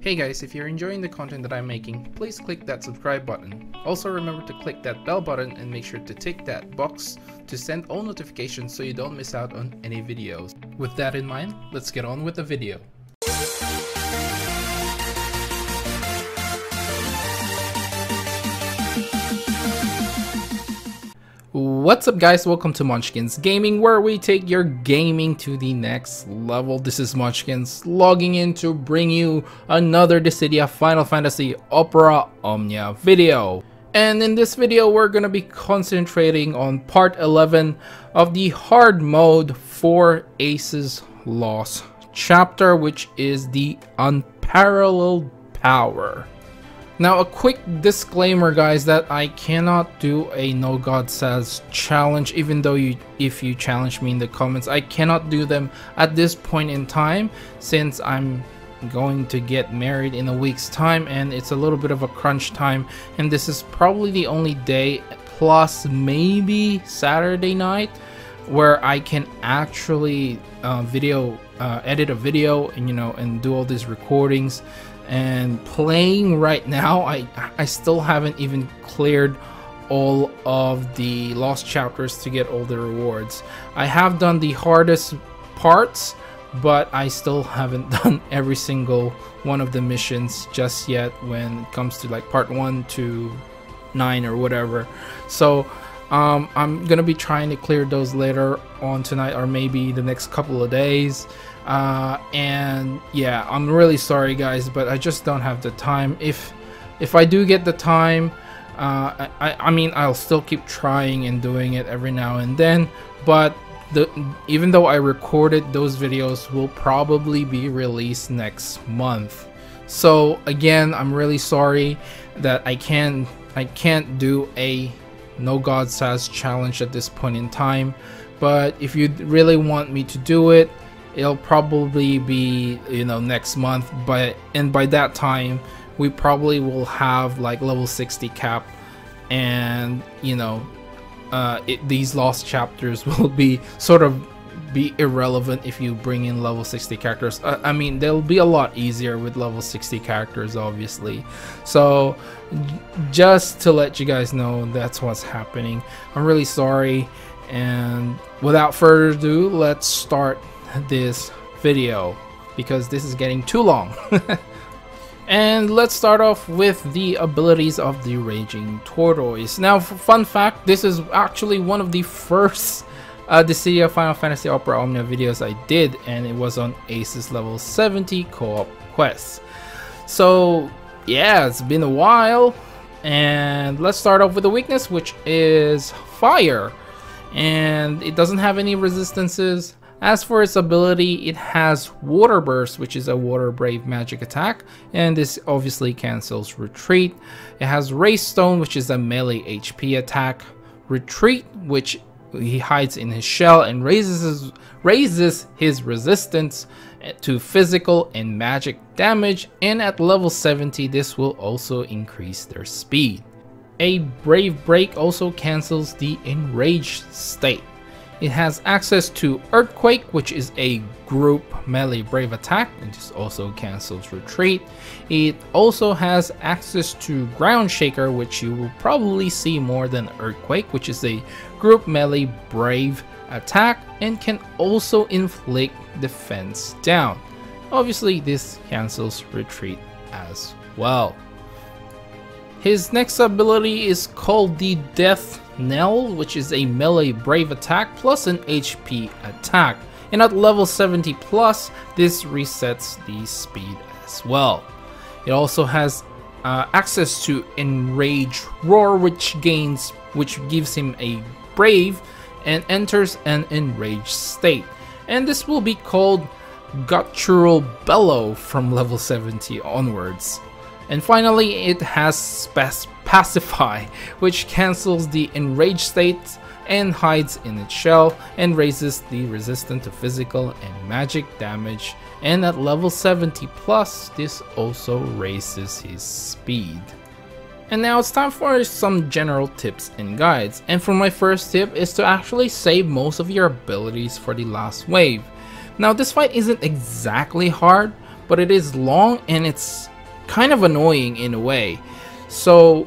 Hey guys, if you're enjoying the content that I'm making, please click that subscribe button. Also remember to click that bell button and make sure to tick that box to send all notifications so you don't miss out on any videos. With that in mind, let's get on with the video. What's up guys, welcome to Munchkins Gaming, where we take your gaming to the next level. This is Munchkins logging in to bring you another Dissidia Final Fantasy Opera Omnia video. And in this video we're going to be concentrating on part 11 of the hard mode for Ace's Lost chapter, which is the Unparalleled Power. Now a quick disclaimer guys, that I cannot do a No God Says challenge, even though if you challenge me in the comments. I cannot do them at this point in time since I'm going to get married in a week's time and it's a little bit of a crunch time, and this is probably the only day, plus maybe Saturday night, where I can actually edit a video and and do all these recordings. And playing right now, I still haven't even cleared all of the lost chapters to get all the rewards. I have done the hardest parts, but I still haven't done every single one of the missions just yet when it comes to like part 1 to 9 or whatever. So I'm gonna be trying to clear those later on tonight, or maybe the next couple of days. And yeah, I'm really sorry guys, but I just don't have the time. If I do get the time, I mean I'll still keep trying and doing it every now and then, but even though I recorded, those videos will probably be released next month. So again, I'm really sorry that I can't do a No God Says challenge at this point in time, but if you really want me to do it, it'll probably be next month, and by that time we probably will have like level 60 cap, and these lost chapters will be irrelevant if you bring in level 60 characters. I mean, they'll be a lot easier with level 60 characters obviously. So just to let you guys know, that's what's happening. I'm really sorry, and without further ado, let's start this video because this is getting too long. And let's start off with the abilities of the Raging Tortoise. Now, fun fact, this is actually one of the first Dissidia Final Fantasy Opera Omnia videos I did, and it was on Ace's level 70 co-op quest. So yeah, it's been a while, and let's start off with the weakness, which is fire, and it doesn't have any resistances. As for its ability, it has Water Burst, which is a water brave magic attack, and this obviously cancels retreat. It has Race Stone, which is a melee HP attack. Retreat, which he hides in his shell and raises his resistance to physical and magic damage, and at level 70 this will also increase their speed. A Brave Break also cancels the enraged state. It has access to Earthquake, which is a group melee brave attack, and this also cancels retreat. It also has access to Ground Shaker, which you will probably see more than Earthquake, which is a group melee brave attack and can also inflict defense down. Obviously this cancels retreat as well. His next ability is called the Death Knell, which is a melee brave attack plus an HP attack, and at level 70 plus this resets the speed as well. It also has access to Enrage Roar, which gives him a brave and enters an enraged state, and this will be called Guttural Bellow from level 70 onwards. And finally, it has Pacify, which cancels the enraged state and hides in its shell and raises the resistance to physical and magic damage, and at level 70 plus this also raises his speed. And now it's time for some general tips and guides, and for my first tip is to actually save most of your abilities for the last wave. Now this fight isn't exactly hard, but it is long and it's kind of annoying in a way. So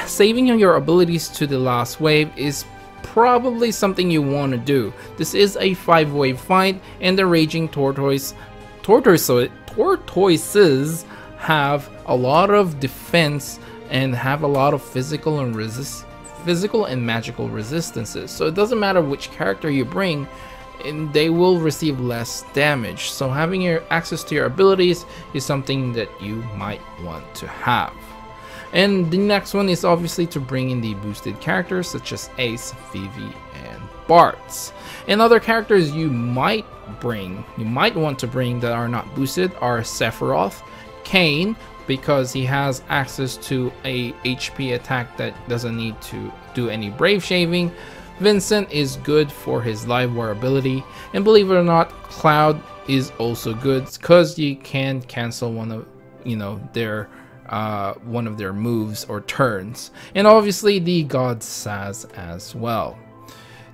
saving your abilities to the last wave is probably something you want to do. This is a 5-wave fight, and the raging tortoises have a lot of defense and have a lot of physical and magical resistances. So it doesn't matter which character you bring, and they will receive less damage. So having your access to your abilities is something that you might want to have. And the next one is obviously to bring in the boosted characters such as Ace, Vivi, and Bartz. And other characters you might want to bring that are not boosted are Sephiroth, Kain, because he has access to a HP attack that doesn't need to do any brave shaving. Vincent is good for his live wire ability, and believe it or not, Cloud is also good because you can cancel one of their moves or turns, and obviously the god Saz as well.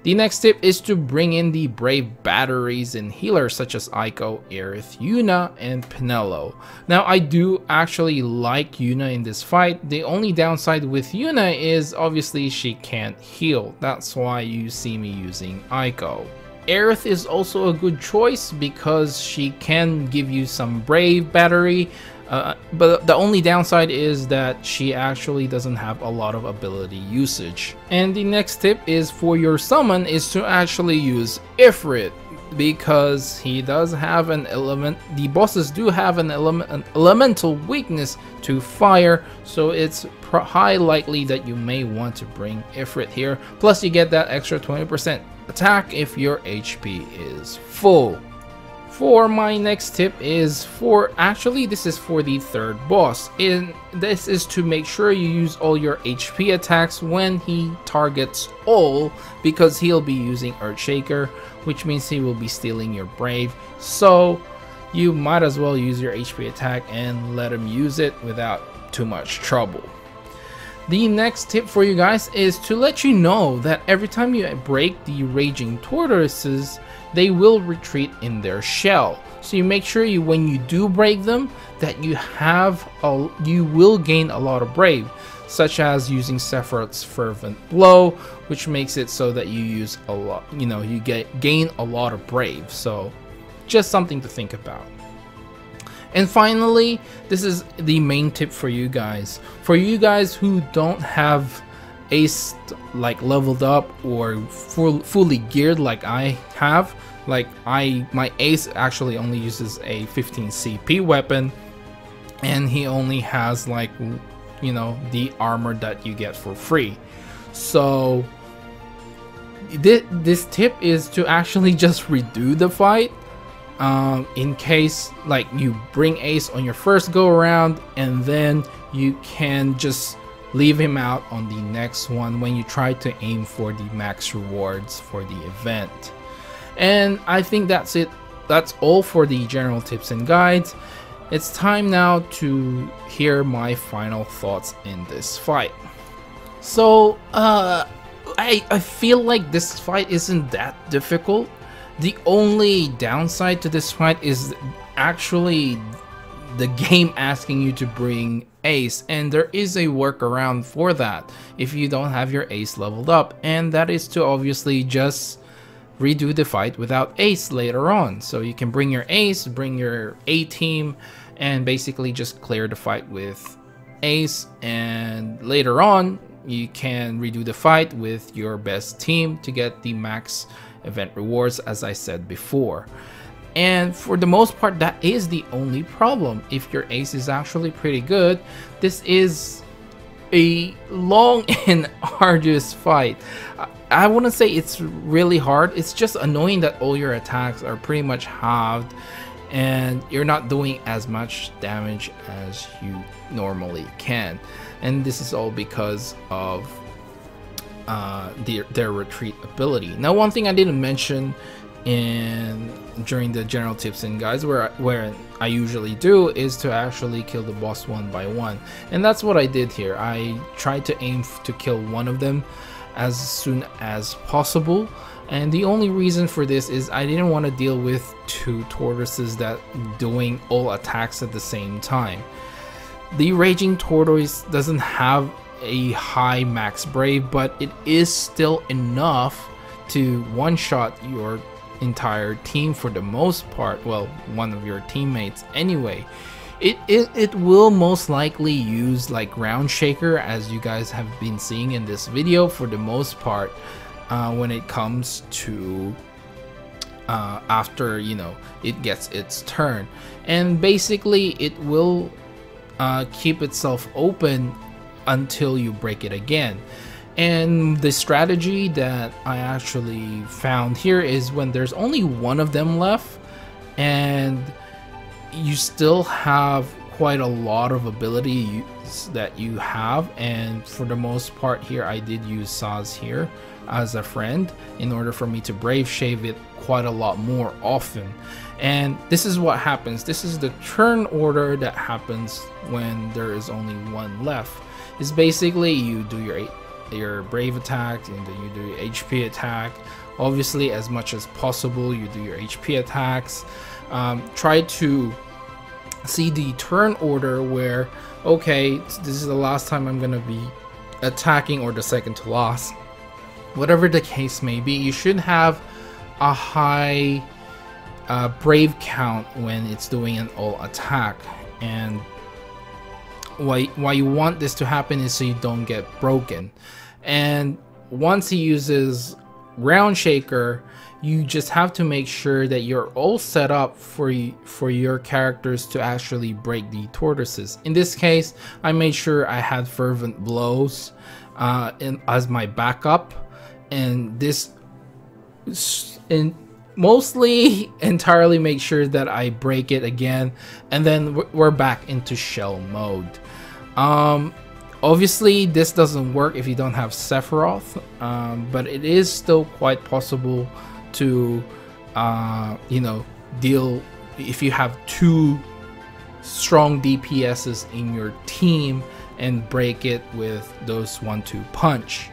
The next tip is to bring in the brave batteries and healers such as Aiko, Aerith, Yuna, and Penelo. Now I do actually like Yuna in this fight. The only downside with Yuna is obviously she can't heal. That's why you see me using Aiko. Aerith is also a good choice because she can give you some brave battery, but the only downside is that she actually doesn't have a lot of ability usage. And the next tip is for your summon is to actually use Ifrit, because he does have an element. The bosses do have an elemental weakness to fire, so it's high likely that you may want to bring Ifrit here. Plus you get that extra 20% attack if your HP is full. For my next tip is this is for the third boss, and this is to make sure you use all your HP attacks when he targets all, because he'll be using Earthshaker, which means he will be stealing your brave, so you might as well use your HP attack and let him use it without too much trouble. The next tip for you guys is to let you know that every time you break the raging tortoises, they will retreat in their shell. So you make sure when you do break them that you will gain a lot of brave, such as using Sephiroth's fervent blow, which makes it so that you use a lot, you gain a lot of brave. So just something to think about. And finally, this is the main tip for you guys. For you guys who don't have Ace like leveled up or fully geared like I have, my Ace actually only uses a 15 CP weapon, and he only has the armor that you get for free. So this tip is to actually just redo the fight. In case you bring Ace on your first go around, and then you can just leave him out on the next one when you try to aim for the max rewards for the event. And I think that's it. That's all for the general tips and guides. It's time now to hear my final thoughts in this fight. So I feel like this fight isn't that difficult. The only downside to this fight is actually the game asking you to bring Ace, and there is a workaround for that if you don't have your Ace leveled up, and that is to obviously just redo the fight without Ace later on. So you can bring your Ace, bring your A team, and basically just clear the fight with Ace, and later on you can redo the fight with your best team to get the max event rewards, as I said before. And for the most part, that is the only problem. If your Ace is actually pretty good, this is a long and arduous fight. I wouldn't say it's really hard. It's just annoying that all your attacks are pretty much halved and you're not doing as much damage as you normally can. And this is all because of their retreat ability. Now, one thing I didn't mention during the general tips and guides, where I usually do, is to actually kill the boss one by one, and that's what I did here. I tried to aim to kill one of them as soon as possible, and the only reason for this is I didn't want to deal with two tortoises that doing all attacks at the same time. The Raging Tortoise doesn't have a high max brave, but it is still enough to one-shot your entire team for the most part. Well, one of your teammates anyway. It will most likely use like Ground Shaker, as you guys have been seeing in this video for the most part, when it comes to after, you know, it gets its turn. And basically it will keep itself open until you break it again. And the strategy that I actually found here is when there's only one of them left and you still have quite a lot of abilities that you have, and for the most part here I did use Saz here as a friend in order for me to brave shave it quite a lot more often. And this is what happens. This is the turn order that happens when there is only one left. Is basically you do your brave attack and then you do your HP attack. Obviously, as much as possible, you do your HP attacks. Try to see the turn order where, okay, this is the last time I'm gonna be attacking, or the second to last, whatever the case may be. You should have a high brave count when it's doing an all attack. And why you want this to happen is so you don't get broken. And once he uses Ground Shaker, you just have to make sure that you're all set up for your characters to actually break the tortoises. In this case, I made sure I had Fervent Blows as my backup, and this mostly entirely make sure that I break it again, and then we're back into shell mode. Obviously this doesn't work if you don't have Sephiroth, but it is still quite possible to you know, deal if you have two strong DPSs in your team and break it with those 1-2 punch.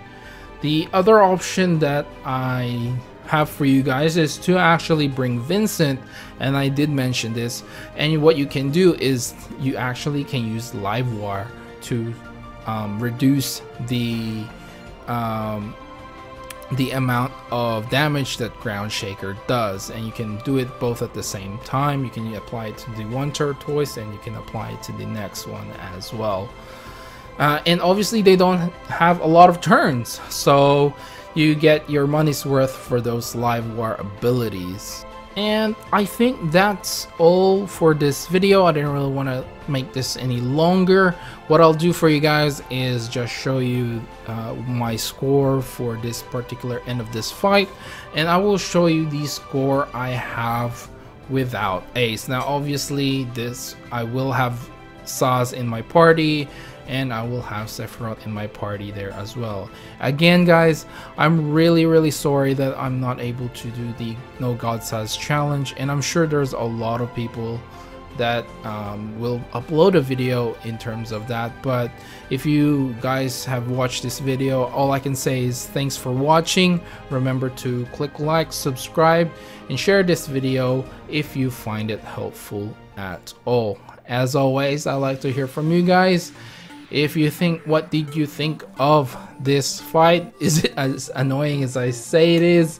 The other option that I have for you guys is to actually bring Vincent, and I did mention this, and what you can do is you actually can use Live Wire to reduce the amount of damage that Ground Shaker does, and you can do it both at the same time. You can apply it to the one tortoise and you can apply it to the next one as well. And obviously they don't have a lot of turns, so you get your money's worth for those Live Wire abilities. And I think that's all for this video. I didn't really want to make this any longer. What I'll do for you guys is just show you my score for this particular end of this fight, and I will show you the score I have without Ace. Now obviously this, I will have Saz in my party, and I will have Sephiroth in my party there as well. Again guys, I'm really sorry that I'm not able to do the No God Size challenge, and I'm sure there's a lot of people that will upload a video in terms of that. But if you guys have watched this video, all I can say is thanks for watching. Remember to click like, subscribe, and share this video if you find it helpful at all. As always, I like to hear from you guys. If you think, what did you think of this fight? Is it as annoying as I say it is?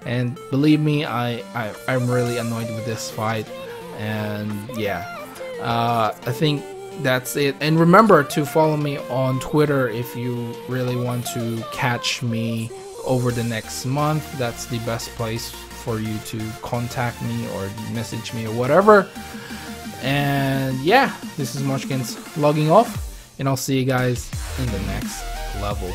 And believe me, I'm really annoyed with this fight. And yeah, I think that's it. And remember to follow me on Twitter if you really want to catch me over the next month. That's the best place for you to contact me or message me or whatever. And yeah, this is Munchkins logging off, and I'll see you guys in the next level.